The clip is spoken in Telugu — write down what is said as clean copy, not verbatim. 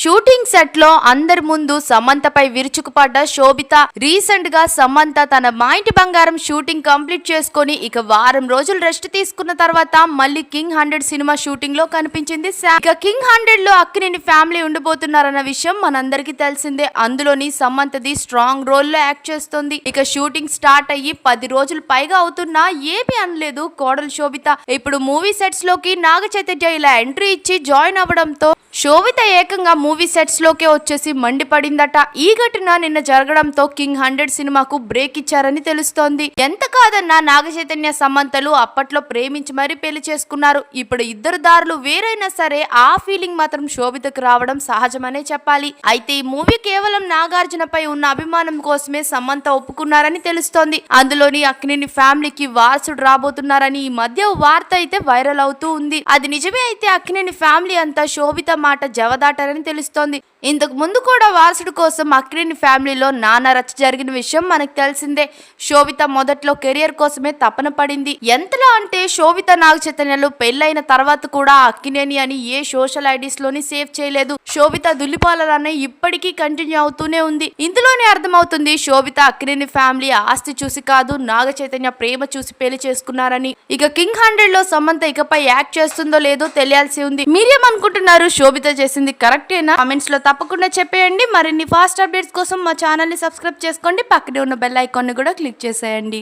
షూటింగ్ సెట్ లో అందరి ముందు సమంతపై విరుచుకుపడ్డ శోభిత రీసెంట్ గా సమంత తన మా ఇంటి బంగారం షూటింగ్ కంప్లీట్ చేసుకుని ఇక వారం రోజులు రెస్ట్ తీసుకున్న తర్వాత మళ్ళీ కింగ్ 100 సినిమా షూటింగ్ లో కనిపించింది. ఇక కింగ్ 100 లో అక్కినేని ఫ్యామిలీ ఉండబోతున్నారన్న విషయం మనందరికీ తెలిసిందే. అందులోని సమంతది స్ట్రాంగ్ రోల్ లో యాక్ట్ చేస్తుంది. ఇక షూటింగ్ స్టార్ట్ అయ్యి 10 రోజులు పైగా అవుతున్నా ఏమీ అనలేదు కోడలు శోభిత. ఇప్పుడు మూవీ సెట్స్ లోకి నాగ చైతన్య ఇలా ఎంట్రీ ఇచ్చి జాయిన్ అవ్వడంతో శోభిత ఏకంగా మూవీ సెట్స్ లోకే వచ్చేసి మండిపడిందట. ఈ ఘటన నిన్న జరగడంతో కింగ్ 100 సినిమాకు బ్రేక్ ఇచ్చారని తెలుస్తోంది. ఎంత కాదన్నా నాగ చైతన్య సమంతలు అప్పట్లో ప్రేమించి మరీ పెళ్లి చేసుకున్నారు. ఇప్పుడు ఇద్దరు దారులు వేరైనా సరే ఆ ఫీలింగ్ మాత్రం శోభితకు రావడం సహజమనే చెప్పాలి. అయితే ఈ మూవీ కేవలం నాగార్జునపై ఉన్న అభిమానం కోసమే సమంత ఒప్పుకున్నారని తెలుస్తోంది. అందులోని అక్కినేని ఫ్యామిలీకి వారసుడు రాబోతున్నారని ఈ మధ్య వార్త అయితే వైరల్ అవుతూ ఉంది. అది నిజమే అయితే అక్కినేని ఫ్యామిలీ అంతా శోభిత మాట జవదాటారని తెలుస్తోంది. ఇంతకు ముందు కూడా వారసుడు కోసం అక్కినేని ఫ్యామిలీలో నానా రచ్చ జరిగిన విషయం మనకు తెలిసిందే. శోభిత మొదట్లో కెరియర్ కోసమే తపన పడింది. ఎంతలా అంటే శోభిత నాగ చైతన్యలు పెళ్లైన తర్వాత కూడా అక్కినేని అని ఏ సోషల్ ఐడీస్ లోని సేవ్ చేయలేదు. శోభిత దుల్లిపాలనే ఇప్పటికీ కంటిన్యూ అవుతూనే ఉంది. ఇందులోనే అర్థమవుతుంది శోభిత అక్కినేని ఫ్యామిలీ ఆస్తి చూసి కాదు నాగ చైతన్య ప్రేమ చూసి పెళ్లి చేసుకున్నారని. ఇక కింగ్ 100 లో సమంత ఇకపై యాక్ట్ చేస్తుందో లేదో తెలియాల్సి ఉంది. మీరేమనుకుంటున్నారు? శోభిత చేసింది కరెక్టేనా? కామెంట్స్ లో తప్పకుండా చెప్పేయండి. మరిన్ని ఫాస్ట్ అప్డేట్స్ కోసం మా ఛానల్ ని సబ్స్క్రైబ్ చేసుకోండి. పక్కనే ఉన్న బెల్ ఐకాన్ ని కూడా క్లిక్ చేసేయండి.